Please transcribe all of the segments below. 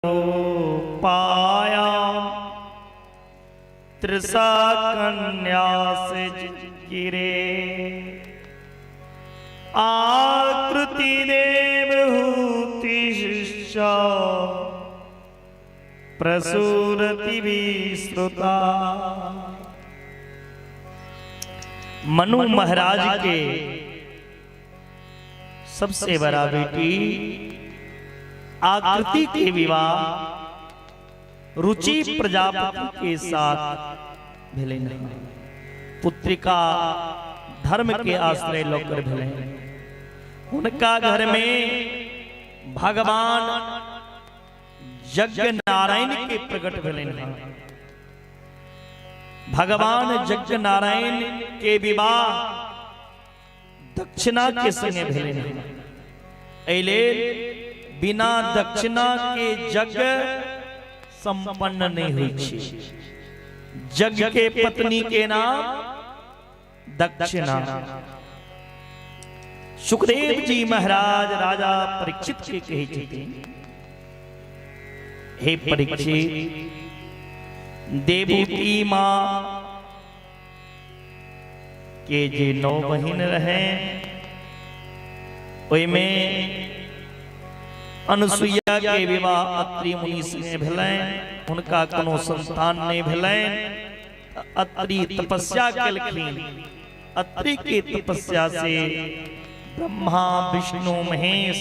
पाया त्रिसा कन्या से गिरे आकृति देवहूति शिष्या प्रसूरति विश्रुता। मनु महाराज के सबसे बड़ा बेटी आकृति के विवाह रुचि प्रजापति के साथ भेले नहीं। पुत्रिका धर्म के आश्रय लोकर भेले। उनका घर में भगवान यज्ञ नारायण के प्रकट भेले नहीं। भगवान यज्ञ नारायण के विवाह दक्षिणा के संगे भेले नहीं। ऐले बिना दक्षिणा के यज्ञ संपन्न नहीं हुई। यज्ञ के पत्नी के नाम दक्षिणा। सुखदेव जी महाराज राजा परीक्षित के कहे थे, हे परीक्षित, देवकी मां के जे 9 बहिन रहे, में अनुसुईया के विवाह अत्रि मुनि से भेलै। उनका कोनो संतान नहीं भेलै। अत्रि तपस्या केलखिन। अत्रि के तपस्या से ब्रह्मा विष्णु महेश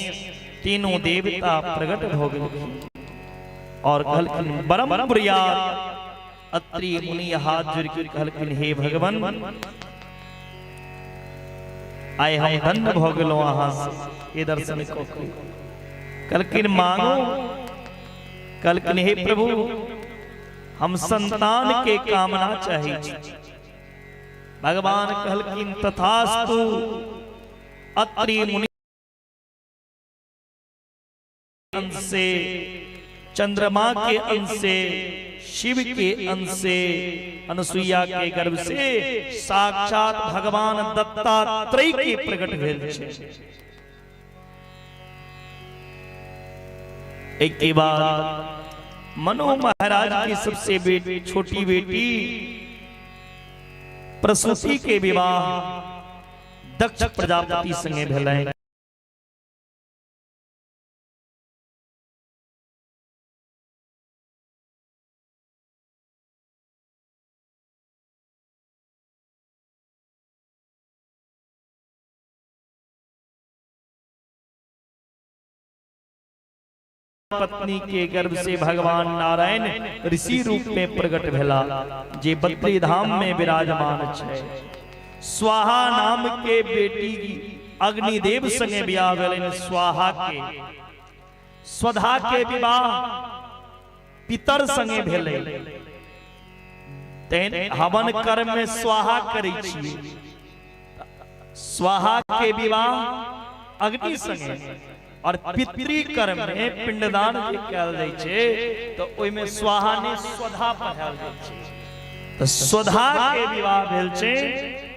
तीनों देवता प्रकट हो गए और कहलखिन परम प्रियात। अत्रि मुनि हाथ जोड़ के कहलखिन, हे भगवान, आए हम धन्य भ गेलहुं अहाँ के दर्शन को। कहलखिन मांगो। कहलखिन, हे प्रभु, हम संतान के कामना चाहिए। भगवान कहलखिन, तथास्तु। अत्रि मुनि अंश से, चंद्रमा के अंश से, शिव के अंश से, अनुसुईया के गर्भ से साक्षात भगवान दत्तात्रेय के प्रकट भेल छे। एक के बाद मनु महाराज की सबसे छोटी बेटी प्रसूति के विवाह दक्ष प्रजापति संगे भेलै। पत्नी के गर्भ से भगवान नारायण ऋषि रूप में प्रकट भेला, जे बद्री धाम में विराजमान छे। स्वाहा नाम के बेटी अग्निदेव संगे विवाह भेलनि। स्वाहा के स्वधा के विवाह पितर संगे भेलै। तेन हवन कर्म में स्वाहा करै छी। स्वाहा के विवाह अग्नि संगे और पितृ कर्म में पिंडदान जे कयल जाइ छै तो ओइ में स्वाहा ने स्वधा पढ़ायल जाइ छै। तो स्वधा के विवाह भेल छै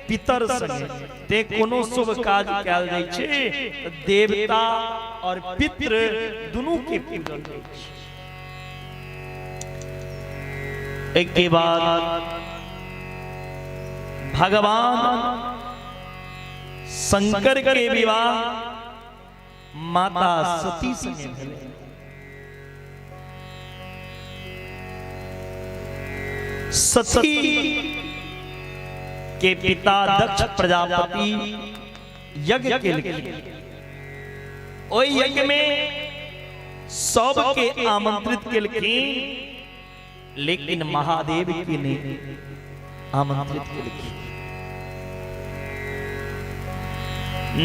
पितर संगे। ते कोनो शुभ काज कयल जाइ छै तो देवता और पितृ दुनू के पूजन होइ छै। एक के बाद भगवान शंकर के विवाह माता सती संगे भेलै। सती के पिता दक्ष प्रजापति यज्ञ केलखिन। ओइ यज्ञ में सबके आमंत्रित केलखिन, लेकिन महादेव के नहीं आमंत्रित केलखिन।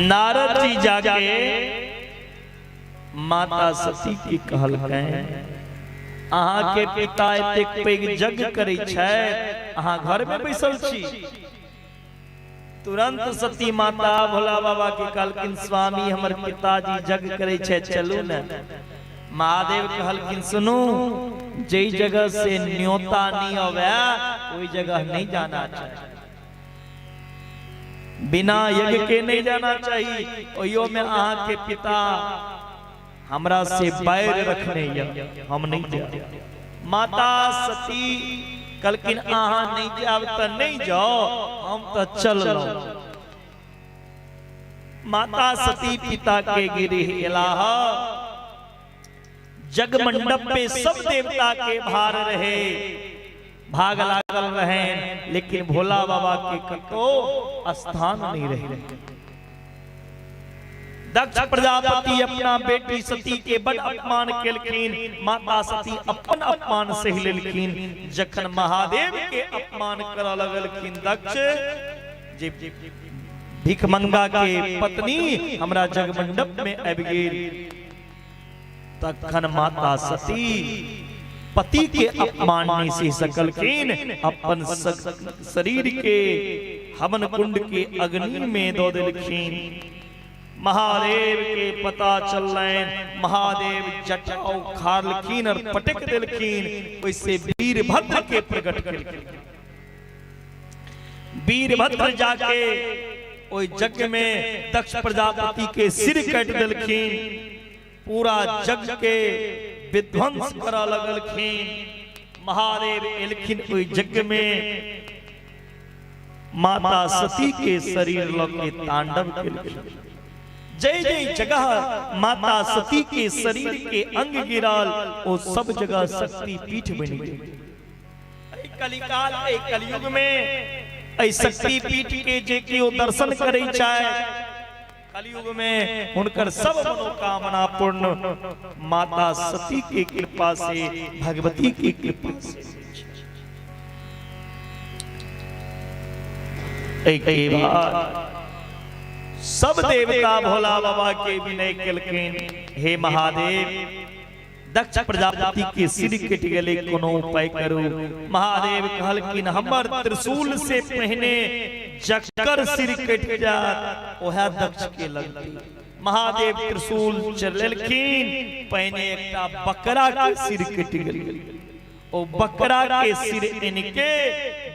नारद जी जाके माता सती के कहलकैन, अहाँ के पिता एतेक पैघ यज्ञ करै छै, अहाँ घर में बैसल छी। तुरंत सती माता भोला बाबा के कहलखिन, स्वामी हमर पिताजी यज्ञ करै छै, चलू न। महादेव कहलखिन, सुनू, जई जगह से न्योता नहीं आवे ओई जगह नहीं जाना चाहिए। बिना यज्ञ के नहीं जाना चाहिए। ओयो में अहाँ के पिता हमरा से बैर रखने या हम नहीं जाए। माता सती कलकिन आहा नहीं जाब तो नहीं जाओ, हम तो चल लो। माता सती पिता के गिरे इलाह, जग मंडप पे सब देवता के भार रहे, भाग लागल रहे, लेकिन भोला बाबा के कतो स्थान नहीं रहे। दक्ष प्रजापति अपना बेटी सती के बड़ अपमान केलखिन, माता सती अपन अपमान सही लेलखिन। जखन महादेव के अपमान कर लगलखिन दक्ष, जे भिखमंगा के पत्नी हमरा जगमंडप में आबि गेल, तखन माता सती पति के अपमान नहीं सह सकलखिन, अपन शरीर के हवन कुंड के अग्नि में दो देलखिन। महादेव के पता चलन, महादेव जटाऊ खारलखिन और पटक देलखिन। वैसे वीरभद्र के प्रकट केलखिन। वीरभद्र जाके ओई जग में दक्ष प्रजापति के सिर काट देलखिन, पूरा जग के विध्वंस करा लगलखिन। महादेव एलखिन ओई जग में, माता सती के शरीर लगे तांडव केलखिन। जय जय जगह माता सती के शरीर के अंग गिराल, ओ सब जगह शक्ति पीठ बनी गई। कलिकाल ए कलयुग में ऐ शक्ति पीठ के जे केओ दर्शन करे चाहे, कलयुग में उनकर सब मनोकामना पूर्ण माता सती की कृपा से, भगवती की कृपा से। एक बार सब देवता भोला बाबा के विनय केलखिन, हे महादेव दक्ष प्रजापति के सिर कट गेले, कोनो उपाय करू। महादेव कहलखिन हमर त्रिशूल से पहने जकर सिर कट जात ओहा दक्ष के लगती। महादेव त्रिशूल चलेलखिन, पहने एकटा बकरा के सिर कट गेल। ओ बकरा के सिर इनके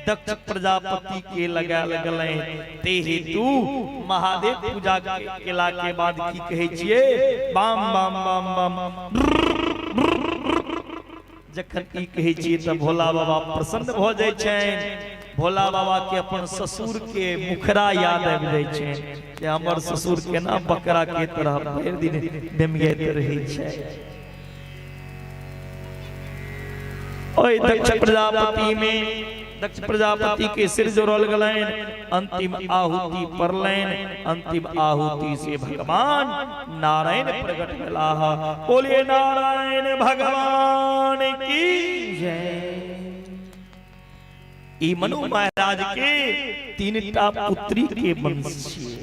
दक्ष प्रजापति के लगा लगले। ते हेतु महादेव पूजा केला के बाद की कहे छिए, बाम बाम बाम बाम। जखन की कहे छिए त भोला बाबा प्रसन्न भ जाय छन। भोला बाबा के अपन ससुर के मुखरा याद आबि जाय छन, जे हमर ससुर केना बकरा के तरह भरि दिन बेमियत रहै छै। ओए दक्ष प्रजापति में दक्ष प्रजापति के सिर जोड़ल गलन, अंतिम आहुति परलन। अंतिम आहुति से भगवान नारायण प्रकट भेला। बोलिए नारायण भगवान की जय। ई मनु महाराज के तीनटा पुत्री के वंश छियै।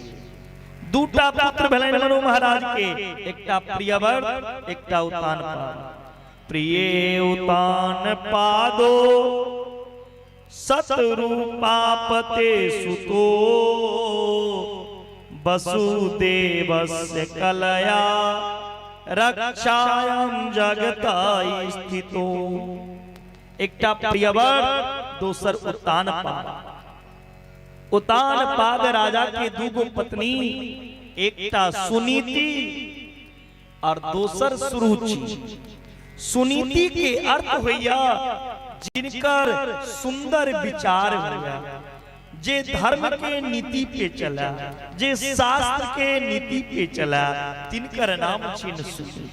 दूटा पुत्र भेलनि मनु महाराज के, एकटा प्रियव्रत, एकटा उत्तानपाद। प्रिय उत्तान पादो सतरूपापते सुतो, वसुदेवस्य कलया रक्षायां जगताय स्थितो। एकटा प्रियव्रत, दोसर उत्तानपाद। उत्तानपाद राजा के दूगो पत्नी, एकटा सुनीति और दोसर सुरुचि। सुनीति के अर्थ होइया जिनकर सुंदर विचार होया, जे धर्म के नीति पे चला, जे शास्त्र के नीति पे चला, तिनकर नाम छिन सुरुचि।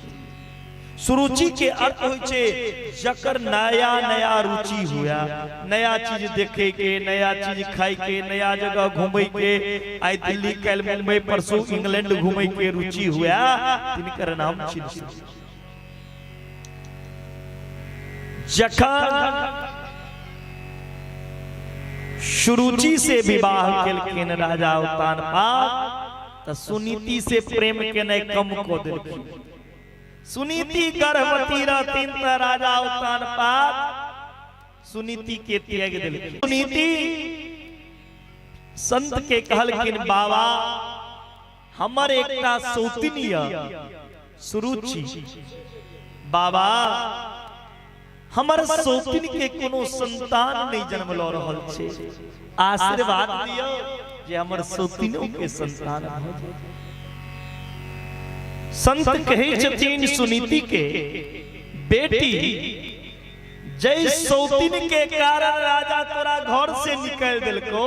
सुरुचि के अर्थ होय छे जकर नया नया रुचि हुआ, नया चीज देखे के, नया चीज खाए के, नया जगह घूमे के। आई दिल्ली, कल मुंबई, परसों इंग्लैंड घूमे के रुचि हुआ, तिनकर नाम छिन सुरुचि। जखन सुरुचि से विवाह केलखिन राजा उत्तानपाद, त सुनीति से प्रेम केने कम को देलखिन। सुनीति गर्भवती रहथिन त राजा उत्तानपाद सुनीति के त्याग देलखिन। सुनीति संत के कहलखिन, बाबा हमर एकटा सौतिनी सुरुचि, बाबा हमर सौतिन के कोनो संतान नहीं जन्म ल रहल छे, आशीर्वाद दियो जे हमर सौतिनो के संतान भ जाय। संत कहे छथिन सुनीति के बेटी, जय सौतीन के कारण राजा तोरा घर से निकल दिलको,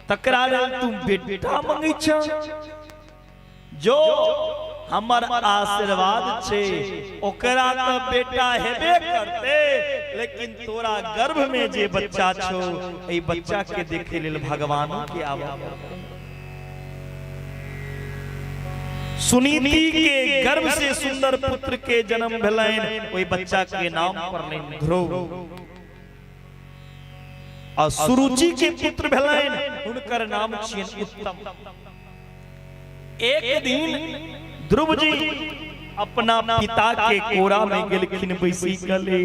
तकरा तू बेटा मंगै छ। जो हमर आशीर्वाद छे ओकरा का बेटा हेबे करते, लेकिन तोरा गर्भ में जे बच्चा छो, ए बच्चा के देखे लेल भगवानों के आवा। सुनीति के गर्भ से सुंदर पुत्र के जन्म भेलैन, ओई बच्चा के नाम पड़लैन ध्रुव। और सुरुचि के पुत्र भेलैन, हुनकर नाम छियन उत्तम। एक दिन ध्रुव जी अपना पिता के कोरा में गेलखिन बैसी गले।